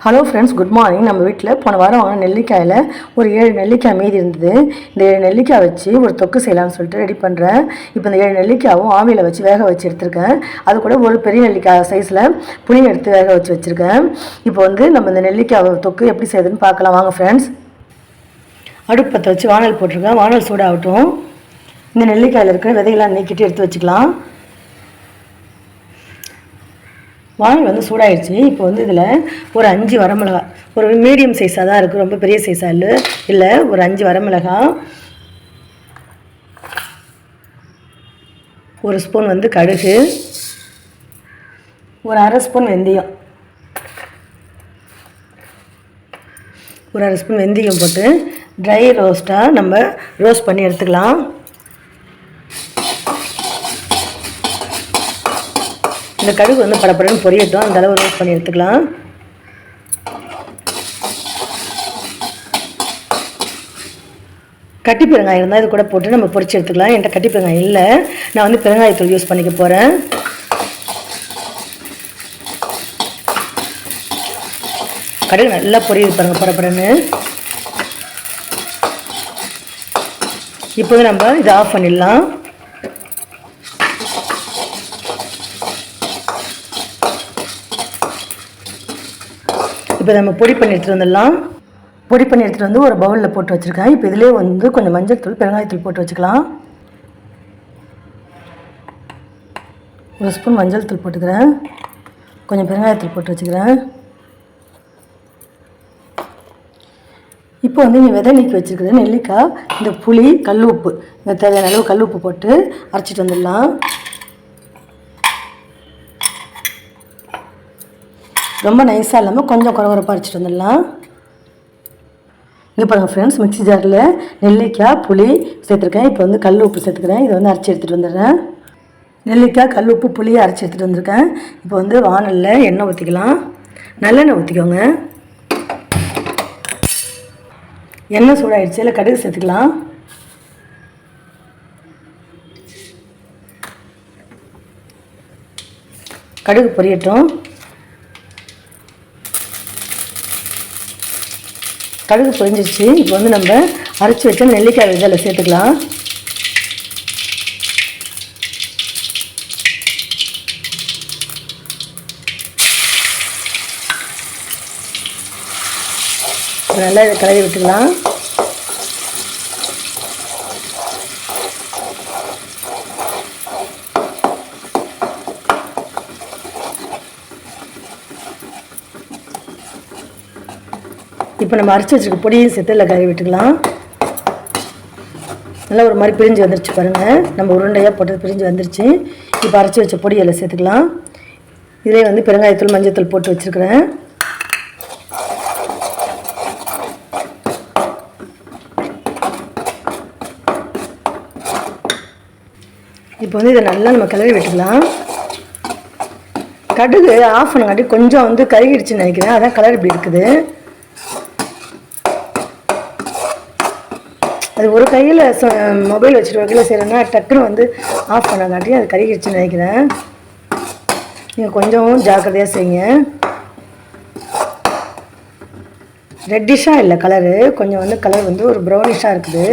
Hello friends, good morning. நம்ம வீட்டில் போன வாரம் நெல்லிக்காயில் ஒரு 7 நெல்லிக்காய் மீதி இருந்தது. இந்த 7 நெல்லிக்காய் வச்சு ஒரு தொக்கு செய்யலாம்னு சொல்லிட்டு ரெடி பண்ணுறேன். இப்போ இந்த 7 நெல்லிக்காயும் ஆவியில் வச்சு வேக வச்சு எடுத்துருக்கேன். அது கூட ஒரு பெரிய நெல்லிக்காய் சைஸில் புளியும் எடுத்து வேக வச்சு வச்சுருக்கேன். இப்போ நம்ம இந்த நெல்லிக்காய் தொக்கு எப்படி செய்யுதுன்னு பார்க்கலாம் வாங்க ஃப்ரெண்ட்ஸ். அடுப்பு பற்ற வச்சு வானல் போட்டிருக்கேன். வானல் சூடாகட்டும். இந்த நெல்லிக்காயில் இருக்கிற விதையெல்லாம் நீக்கிட்டு எடுத்து வச்சுக்கலாம். வானல் சூடாயிடுச்சு. இப்போ இதில் ஒரு 5 வரமிளகா, ஒரு மீடியம் சைஸாக தான் இருக்குது, ரொம்ப பெரிய சைஸாக இல்லை, ஒரு 5 வரமிளகா, ஒரு ஸ்பூன் கடுகு, ஒரு அரை ஸ்பூன் வெந்தயம், ஒரு அரை ஸ்பூன் வெந்தயம் போட்டு ட்ரை ரோஸ்ட்டாக நம்ம ரோஸ்ட் பண்ணி எடுத்துக்கலாம். இந்த கடுகு படப்படன்னு பொரியட்டும். அந்த அளவு ரோஸ்ட் பண்ணி எடுத்துக்கலாம். கட்டி பெருங்காயம் இருந்தால் இது கூட போட்டு நம்ம பொரிச்சு எடுத்துக்கலாம். என்கிட்ட கட்டி பெருங்காயம் இல்லை, நான் பெருங்காயத்தூள் யூஸ் பண்ணிக்க போகிறேன். கடுகு நல்லா பொரியுது பாருங்கள், படப்படன்னு. இப்போ நம்ம இதை ஆஃப் பண்ணிடலாம். இப்போ நம்ம பொடி பண்ணி எடுத்துகிட்டு வந்துடலாம். பொடி பண்ணி எடுத்துகிட்டு ஒரு பவுலில் போட்டு வச்சுருக்கேன். இப்போ இதிலே கொஞ்சம் மஞ்சள் தூள், பெருங்காயத்தூள் போட்டு வச்சுக்கலாம். ஒரு ஸ்பூன் மஞ்சள் தூள் போட்டுக்கிறேன், கொஞ்சம் பெருங்காயத்தூள் போட்டு வச்சுக்கிறேன். இப்போ நீ விதை நீக்கி வச்சுருக்குது நெல்லிக்காய், இந்த புளி, கல் உப்பு, இந்த தேவையான அளவு கல் உப்பு போட்டு அரைச்சிட்டு வந்துடலாம். ரொம்ப நைஸாக இல்லாமல் கொஞ்சம் குறகுறப்பாக அரைச்சிட்டு வந்துடலாம். இங்கே பாருங்கள் ஃப்ரெண்ட்ஸ், மிக்ஸி ஜாரில் நெல்லிக்காய், புளி சேர்த்துருக்கேன். இப்போ கல் உப்பு சேர்த்துக்கிறேன். இதை அரைச்சி எடுத்துகிட்டு வந்துடுறேன். நெல்லிக்காய், கல் உப்பு, புளியை அரைச்சி எடுத்துகிட்டு வந்திருக்கேன். இப்போ வானலில் எண்ணெய் ஊற்றிக்கலாம். நல்லெண்ணெய் ஊற்றிக்கோங்க. எண்ணெய் சூடாகிடுச்சு, இல்லை கடுகு சேர்த்துக்கலாம். கடுகு பொரியட்டும். கடுகு பொரிஞ்சிருச்சு. இப்போ நம்ம அரைச்சி வச்ச நெல்லிக்காய் இதில் சேர்த்துக்கலாம். நல்லா இதை கலரி விட்டுக்கலாம். இப்போ நம்ம அரைச்சி வச்சுருக்க பொடியும் சேர்த்து இல்லை கறி விட்டுக்கலாம். நல்லா ஒரு மாதிரி பிரிஞ்சு வந்துருச்சு பாருங்கள். நம்ம உருண்டையாக போட்டது பிரிஞ்சு வந்துருச்சு. இப்போ அரைச்சி வச்ச பொடி எல்லாம் சேர்த்துக்கலாம். இதிலே பெருங்காயத்தூள், மஞ்சத்தூள் போட்டு வச்சுருக்கிறேன். இப்போ இதை நல்லா நம்ம கிளறி விட்டுக்கலாம். கடுகு ஆஃப் பண்ணங்காட்டி கொஞ்சம் கருகிடுச்சுன்னு நினைக்கிறேன், அதான் கலர் இப்படி இருக்குது. அது ஒரு கையில் மொபைல் வச்சுட்டு ஒரு கையில் செய்கிறேன்னா டக்குன்னு ஆஃப் பண்ணங்காட்டி அது கருகிடுச்சுன்னு நினைக்கிறேன். நீங்கள் கொஞ்சம் ஜாக்கிரதையாக செய்யுங்க. ரெட்டிஷாக இல்லை கலரு, கொஞ்சம் கலர் ஒரு ப்ரௌனிஷாக இருக்குது.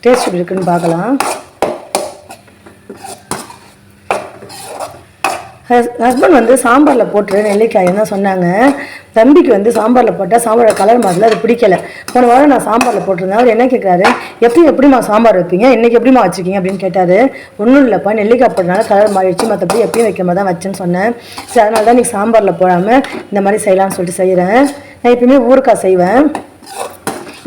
டேஸ்ட் எப்படி இருக்குன்னு பார்க்கலாம். ஹஸ்பண்ட் சாம்பாரில் போட்டு நெல்லிக்காய் தான் சொன்னாங்க. தம்பிக்கு சாம்பாரில் போட்டால் சாம்பாரோட கலர் மாறல, அது பிடிக்கலை. போன வாரம் நான் சாம்பாரில் போட்டிருந்தேன். அவர் என்ன கேட்குறாரு, எப்படிமா சாம்பார் வைப்பீங்க, இன்றைக்கி எப்படிமா வச்சுருக்கீங்க அப்படின்னு கேட்டார். ஒன்றும் இல்லைப்பா, நெல்லிக்காய் போட்டனால கலர் மாறிடுச்சு, மற்றபடி எப்பயும் வைக்க மாதிரி தான் வச்சேன்னு சொன்னேன். சரி, அதனால தான் நீங்கள் சாம்பாரில் போடாமல் இந்த மாதிரி செய்யலாம்னு சொல்லிட்டு செய்கிறேன். நான் எப்பயுமே ஊறுக்காய் செய்வேன்.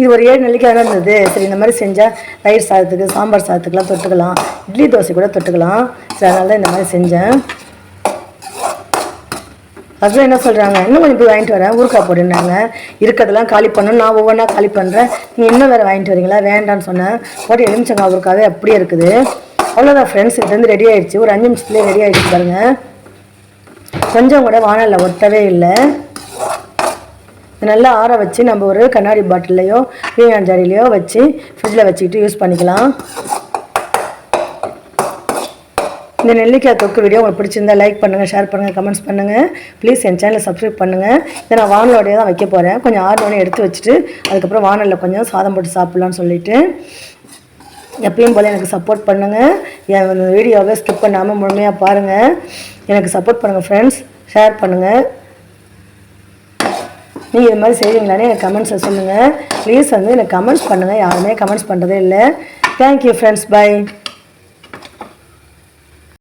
இது ஒரு 7 நெல்லிக்காய் தான் இருந்தது. சரி, இந்த மாதிரி செஞ்சால் தயிர் சாதத்துக்கு, சாம்பார் சாதத்துக்குலாம் தொட்டுக்கலாம், இட்லி தோசை கூட தொட்டுக்கலாம். சரி, அதனால தான் இந்த மாதிரி செஞ்சேன். ஹஸ்பண்ட் என்ன சொல்கிறாங்க, இன்னும் கொஞ்சம் போய் வாங்கிட்டு வரேன், ஊறுக்காய் போட்டுருந்தாங்க. இருக்கிறதெல்லாம் காலி பண்ணணும், நான் ஒவ்வொன்றா காலி பண்ணுறேன், நீங்கள் இன்னும் வேறு வாங்கிட்டு வரீங்களா, வேண்டான்னு சொன்னேன். போட்டு எலுமிச்சங்காய் ஊறுக்காவே அப்படியே இருக்குது. அவ்வளோதான் ஃப்ரெண்ட்ஸ், இது ரெடி ஆகிடுச்சு. ஒரு 5 நிமிஷத்துலேயே ரெடி ஆகிடுச்சு பாருங்கள். கொஞ்சம் கூட வானலில் ஒட்டவே இல்லை. நல்லா ஆற வச்சு நம்ம ஒரு கண்ணாடி பாட்டிலையோ பீங்கான் ஜாடிலையோ வச்சு ஃப்ரிட்ஜில் வச்சுக்கிட்டு யூஸ் பண்ணிக்கலாம். இந்த நெல்லிக்காய் தொக்கு வீடியோ உங்களுக்கு பிடிச்சிருந்தா லைக் பண்ணுங்கள், ஷேர் பண்ணுங்கள், கமெண்ட்ஸ் பண்ணுங்கள். ப்ளீஸ் என் சேனலை சப்ஸ்கிரைப் பண்ணுங்கள். இதை நான் வானலோடையே தான் வைக்க போகிறேன். கொஞ்சம் ஆர்டோனே எடுத்து வச்சுட்டு அதுக்கப்புறம் வானலில் கொஞ்சம் சாதம் போட்டு சாப்பிட்லான்னு சொல்லிட்டு எப்பயும் போல் எனக்கு சப்போர்ட் பண்ணுங்கள். என் வீடியோவை ஸ்கிப் பண்ணாமல் முழுமையாக பாருங்கள். எனக்கு சப்போர்ட் பண்ணுங்கள் ஃப்ரெண்ட்ஸ். ஷேர் பண்ணுங்கள். நீங்கள் இது மாதிரி செய்வீங்களானே எனக்கு கமெண்ட்ஸில் சொல்லுங்கள். ப்ளீஸ் வந்து எனக்கு கமெண்ட்ஸ் பண்ணுங்கள். யாருமே கமெண்ட்ஸ் பண்ணுறதே இல்லை. Thank you friends. பை.